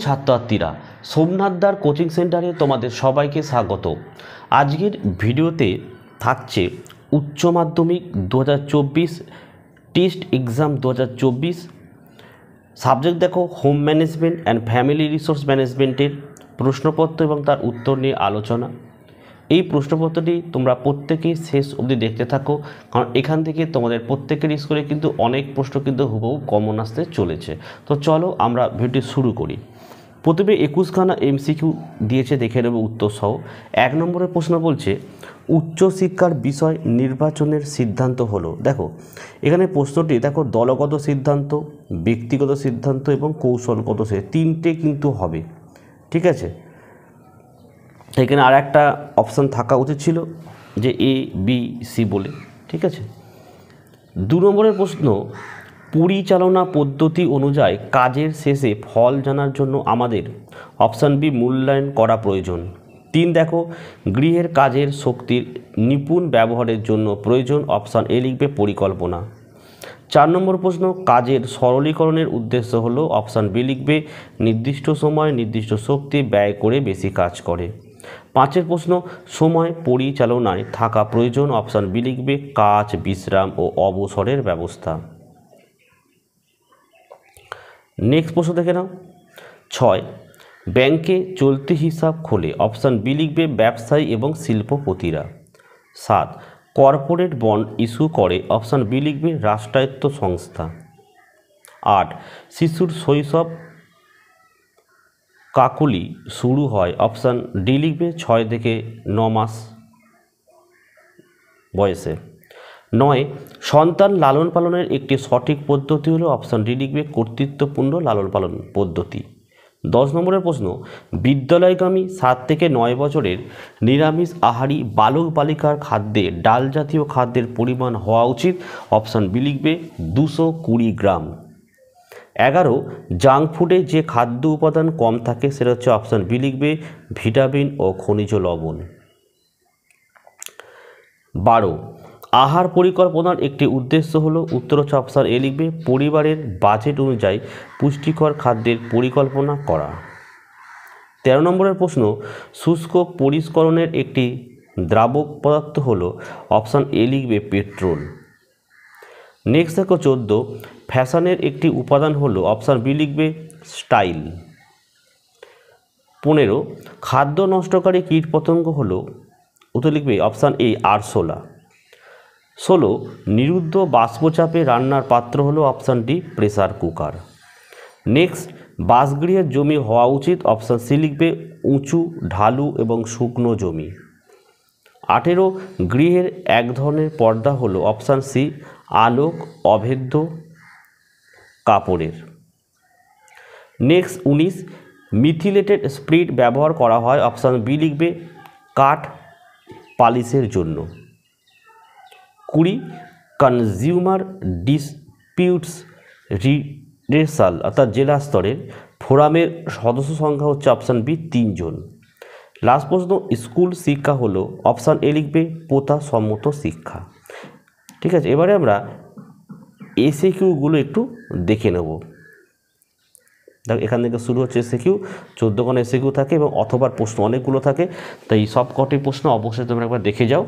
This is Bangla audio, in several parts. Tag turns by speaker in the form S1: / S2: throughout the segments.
S1: ছাত্রছাত্রীরা, সোমনাথদার কোচিং সেন্টারে তোমাদের সবাইকে স্বাগত। আজকের ভিডিওতে থাকছে উচ্চ মাধ্যমিক 2024 টেস্ট এক্সাম 2024 সাবজেক্ট দেখো home management and family resource ম্যানেজমেন্টের প্রশ্নপত্র এবং তার উত্তর নিয়ে আলোচনা। এই প্রশ্নপত্রটি তোমরা প্রত্যেকেই শেষ অবধি দেখতে থাকো, কারণ এখান থেকে তোমাদের প্রত্যেকের স্কুলে কিন্তু অনেক প্রশ্ন কিন্তু হুবহু কমন আসতে চলেছে। তো চলো আমরা ভিডিওটি শুরু করি। প্রথমে 21খানা এমসিকিউ দিয়েছে, দেখে নেব উত্তর সহ। 1 নম্বরের প্রশ্ন বলছে উচ্চশিক্ষার বিষয় নির্বাচনের সিদ্ধান্ত হলো। দেখো এখানে প্রশ্নটি দেখো দলগত সিদ্ধান্ত, ব্যক্তিগত সিদ্ধান্ত এবং কৌশলগত তিনটে কিন্তু হবে, ঠিক আছে। এখানে আর একটা অপশান থাকা উচিত ছিল যে এ বি সি বলে, ঠিক আছে। 2 নম্বরের প্রশ্ন পরিচালনা পদ্ধতি অনুযায়ী কাজের শেষে ফল জানার জন্য আমাদের অপশান বি মূল্যায়ন করা প্রয়োজন। 3 দেখো গৃহের কাজের শক্তির নিপুণ ব্যবহারের জন্য প্রয়োজন, অপশান এ লিখবে পরিকল্পনা। 4 নম্বর প্রশ্ন কাজের সরলীকরণের উদ্দেশ্য হলো, অপশান বি লিখবে নির্দিষ্ট সময় নির্দিষ্ট শক্তি ব্যয় করে বেশি কাজ করে। 5 প্রশ্ন সময় পরিচালনায় থাকা প্রয়োজন, অপশান বি লিখবে কাজ বিশ্রাম ও অবসরের ব্যবস্থা। নেক্সট প্রশ্ন দেখে নাও। 6 ব্যাংকে চলতি হিসাব খোলে, অপশান বি লিখবে ব্যবসায়ী এবং শিল্পপতিরা। 7 কর্পোরেট বন্ড ইস্যু করে, অপশান বি লিখবে রাষ্ট্রায়ত্ত সংস্থা। 8 শিশুর শৈশব কাকলি শুরু হয়, অপশান ডি লিখবে 6 থেকে 9 মাস বয়সে। 9 সন্তান লালন পালনের একটি সঠিক পদ্ধতি হলো, অপশান ডি লিখবে কর্তৃত্বপূর্ণ লালন পালন পদ্ধতি। 10 নম্বরের প্রশ্ন বিদ্যালয়গামী 7 থেকে 9 বছরের নিরামিষ আহারী বালক বালিকার খাদ্যে ডাল জাতীয় খাদ্যের পরিমাণ হওয়া উচিত, অপশান বি লিখবে 220 গ্রাম। 11 জাঙ্ক ফুডে যে খাদ্য উপাদান কম থাকে সেটা হচ্ছে, অপশান বি লিখবে ভিটামিন ও খনিজ লবণ। 12 আহার পরিকল্পনার একটি উদ্দেশ্য হলো, উত্তর হচ্ছে অপশান এ লিখবে পরিবারের বাজেট অনুযায়ী পুষ্টিকর খাদ্যের পরিকল্পনা করা। 13 নম্বরের প্রশ্ন শুষ্ক পরিষ্করণের একটি দ্রাবক পদার্থ হলো, অপশান এ লিখবে পেট্রোল। নেক্সট দেখো 14 ফ্যাশনের একটি উপাদান হলো, অপশান বি লিখবে স্টাইল। 15 খাদ্য নষ্টকারী কীটপতঙ্গ হলো, উত্তর লিখবে অপশান এ আরশোলা। 16 নিরুদ্ধ বাষ্পচাপে রান্নার পাত্র হলো, option D pressure cooker. Next বাসগৃহের জমি হওয়া উচিত, অপশান সি লিখবে উঁচু ঢালু এবং শুকনো জমি। 18 গৃহের এক ধরনের পর্দা হলো, অপশান সি আলোক অভেদ্য কাপড়ের। নেক্সট 19 মিথিলেটেড স্পিরিট ব্যবহার করা হয়, অপশান বি লিখবে কাঠ পালিশের জন্য। 20 কনজিউমার ডিসপিউটস রিড্রেসাল অর্থাৎ জেলা স্তরের ফোরামের সদস্য সংখ্যা হচ্ছে, অপশান বি 3 জন। লাস্ট প্রশ্ন স্কুল শিক্ষা হলো, অপশান এ লিখবে প্রথা সম্মত শিক্ষা। ঠিক আছে, এবারে আমরা এসএকিউগুলো একটু দেখে নেব। দেখো এখান থেকে শুরু হচ্ছে এসএকিউ, 14খানা এসএকিউ থাকে এবং অথবা প্রশ্ন অনেকগুলো থাকে, তাই সব কটি প্রশ্ন অবশ্যই তোমরা একবার দেখে যাও।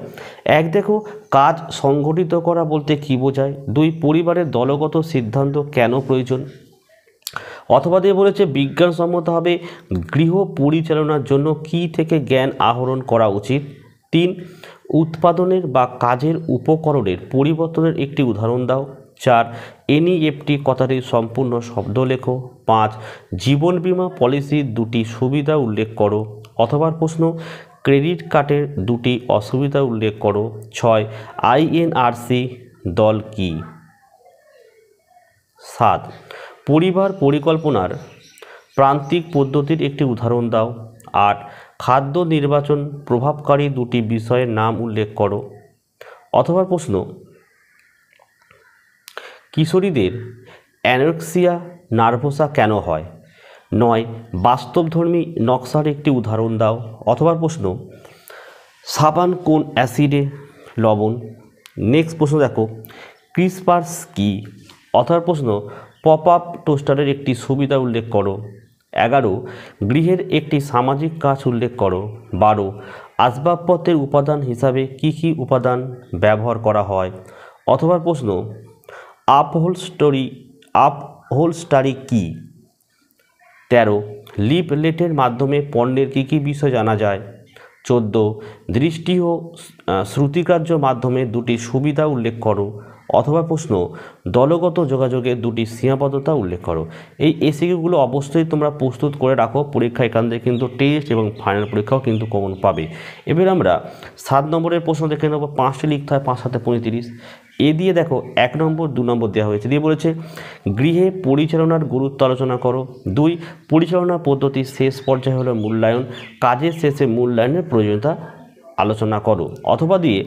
S1: 1 দেখো কাজ সংগঠিত করা বলতে কী বোঝায়। 2 পরিবারের দলগত সিদ্ধান্ত কেন প্রয়োজন। অথবা দিয়ে বলেছে বিজ্ঞানসম্মতভাবে গৃহ পরিচালনার জন্য কী থেকে জ্ঞান আহরণ করা উচিত। 3 উৎপাদনের বা কাজের উপকরণের পরিবর্তনের একটি উদাহরণ দাও। 4 এনইএফটি কথাটির সম্পূর্ণ শব্দ লেখো। 5 জীবন বীমা পলিসির 2টি সুবিধা উল্লেখ করো। অথবা প্রশ্ন ক্রেডিট কার্ডের 2টি অসুবিধা উল্লেখ করো। 6 আইএনআরসি দল কি। 7 পরিবার পরিকল্পনার প্রান্তিক পদ্ধতির একটি উদাহরণ দাও। 8 খাদ্য নির্বাচন প্রভাবকারী 2টি বিষয়ের নাম উল্লেখ করো। অথবা প্রশ্ন কিশোরীদের অ্যানোরেক্সিয়া নার্ভোসা কেন হয়। 9 বাস্তবধর্মী নকশার একটি উদাহরণ দাও। অথবা প্রশ্ন সাবান কোন অ্যাসিডে লবণ। নেক্সট প্রশ্ন দেখো ক্রিসপার্স কি। অথবা প্রশ্ন পপ আপ টোস্টারের একটি সুবিধা উল্লেখ করো। 11 গৃহের একটি সামাজিক কাজ উল্লেখ করো। 12 আসবাবপত্রের উপাদান হিসাবে কি কি উপাদান ব্যবহার করা হয়। অথবা প্রশ্ন আপহোলস্টারি কি। 13 লিফলেটের মাধ্যমে পণ্যের কী কী বিষয় জানা যায়। 14 দৃষ্টি ও শ্রুতিগ্রাহ্য মাধ্যমে দুটি সুবিধা উল্লেখ করো। অথবা প্রশ্ন দলগত যোগাযোগের দুটি সীমাবদ্ধতা উল্লেখ করো। এই এসিকিউগুলো অবশ্যই তোমরা প্রস্তুত করে রাখো, পরীক্ষা এখান থেকে কিন্তু টেস্ট এবং ফাইনাল পরীক্ষাও কিন্তু কমন পাবে। এবার আমরা 7 নম্বরের প্রশ্ন দেখে নেব। 5টি লিখতে হয়, 5 7 35। এ দিয়ে দেখো 1 নম্বর 2 নম্বর দেওয়া হয়েছে, দিয়ে বলেছে গৃহে পরিচালনার গুরুত্ব আলোচনা করো। 2 পরিচালনা পদ্ধতির শেষ পর্যায়ে হলো মূল্যায়ন, কাজের শেষে মূল্যায়নের প্রয়োজনীয়তা আলোচনা করো। অথবা দিয়ে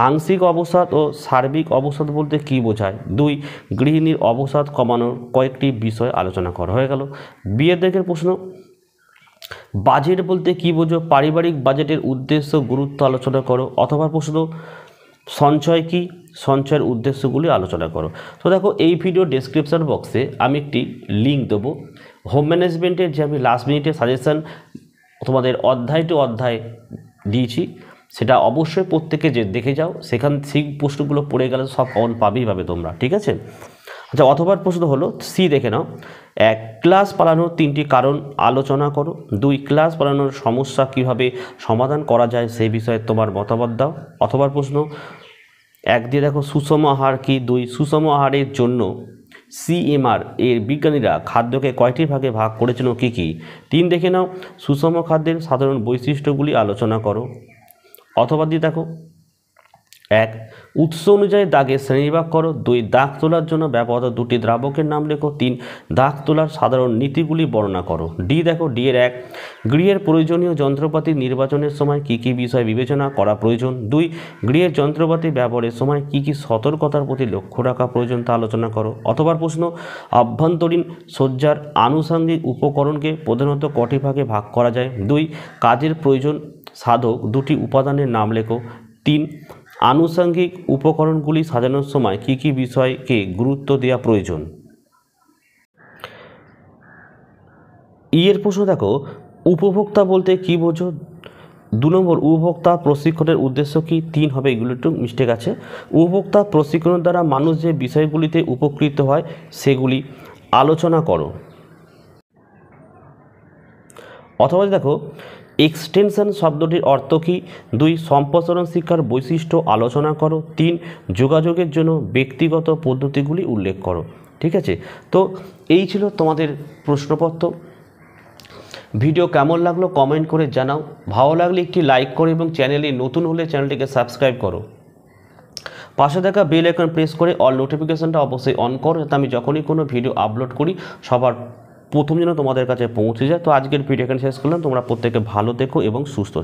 S1: আংশিক অবসাদ ও সার্বিক অবসাদ বলতে কি বোঝায়। 2 গৃহিণীর অবসাদ কমানোর কয়েকটি বিষয় আলোচনা করা হয়ে গেল। বিয়ের দিকের প্রশ্ন বাজেট বলতে কি বোঝো, পারিবারিক বাজেটের উদ্দেশ্য গুরুত্ব আলোচনা করো। অথবা প্রশ্ন সঞ্চয় কি, সঞ্চয়ের উদ্দেশ্যগুলি আলোচনা করো। তো দেখো এই ভিডিও ডেসক্রিপশন বক্সে আমি একটি লিঙ্ক দেবো, হোম ম্যানেজমেন্টের যে আমি লাস্ট মিনিটে সাজেশন তোমাদের অধ্যায় টু অধ্যায় দিয়েছি, সেটা অবশ্যই প্রত্যেকে যে দেখে যাও, সেখান সেই প্রশ্নগুলো পড়ে গেলে সব কমন পাবেই তোমরা, ঠিক আছে। আচ্ছা, অথবা প্রশ্ন হলো সি দেখে নাও। 1 ক্লাস পালানোর 3টি কারণ আলোচনা করো। 2 ক্লাস পালানোর সমস্যা কিভাবে সমাধান করা যায় সেই বিষয়ে তোমার মতামত দাও। অথবা প্রশ্ন 1 দিয়ে দেখো সুষম আহার কি। 2 সুষম আহারের জন্য CMR এর বিজ্ঞানীরা খাদ্যকে কয়টি ভাগে ভাগ করেছেন ও কী কী। 3 দেখে নাও সুষম খাদ্যের সাধারণ বৈশিষ্ট্যগুলি আলোচনা করো। অথবা দিয়ে দেখো 1 উৎস অনুযায়ী দাগের শ্রেণীবিভাগ করো। 2 দাগ তোলার জন্য ব্যবহৃত 2টি দ্রাবকের নাম লেখো। 3 দাগ তোলার সাধারণ নীতিগুলি বর্ণনা করো। ডি দেখো ডি এর 1 গৃহের প্রয়োজনীয় যন্ত্রপাতি নির্বাচনের সময় কী কী বিষয় বিবেচনা করা প্রয়োজন। 2 গৃহের যন্ত্রপাতি ব্যবহারের সময় কী কী সতর্কতার প্রতি লক্ষ্য রাখা প্রয়োজন তা আলোচনা করো। অথবা প্রশ্ন আভ্যন্তরীণ সজ্জার আনুষঙ্গিক উপকরণকে প্রধানত কটি ভাগে ভাগ করা যায়। 2 কাজের প্রয়োজন সাধক 2টি উপাদানের নাম লেখো। 3 আনুষঙ্গিক উপকরণগুলি সাজানোর সময় কী কী বিষয়কে গুরুত্ব দেওয়া প্রয়োজন। এর প্রশ্ন দেখো উপভোক্তা বলতে কি বোঝো। 2 নম্বর উপভোক্তা প্রশিক্ষণের উদ্দেশ্য কি। 3 হবে, এগুলো একটু মিস্টেক আছে। উপভোক্তা প্রশিক্ষণের দ্বারা মানুষ যে বিষয়গুলিতে উপকৃত হয় সেগুলি আলোচনা করো। অথবা দেখো এক্সটেনশন শব্দটির অর্থ কী। 2 সম্প্রসারণ শিক্ষার বৈশিষ্ট্য আলোচনা করো। 3 যোগাযোগের জন্য ব্যক্তিগত পদ্ধতিগুলি উল্লেখ করো। ঠিক আছে, তো এই ছিল তোমাদের প্রশ্নপত্র। ভিডিও কেমন লাগলো কমেন্ট করে জানাও, ভালো লাগলে একটি লাইক করো এবং চ্যানেলে নতুন হলে চ্যানেলটিকে সাবস্ক্রাইব করো। পাশে থাকা বেল আইকন প্রেস করে অল নোটিফিকেশনটা অবশ্যই অন করো, যাতে আমি যখনই কোনো ভিডিও আপলোড করি সবার প্রথম যেন তোমাদের কাছে পৌঁছে যায়। তো আজকের ভিডিও এখানে শেষ করলাম। তোমরা প্রত্যেকে ভালো থেকো এবং সুস্থ।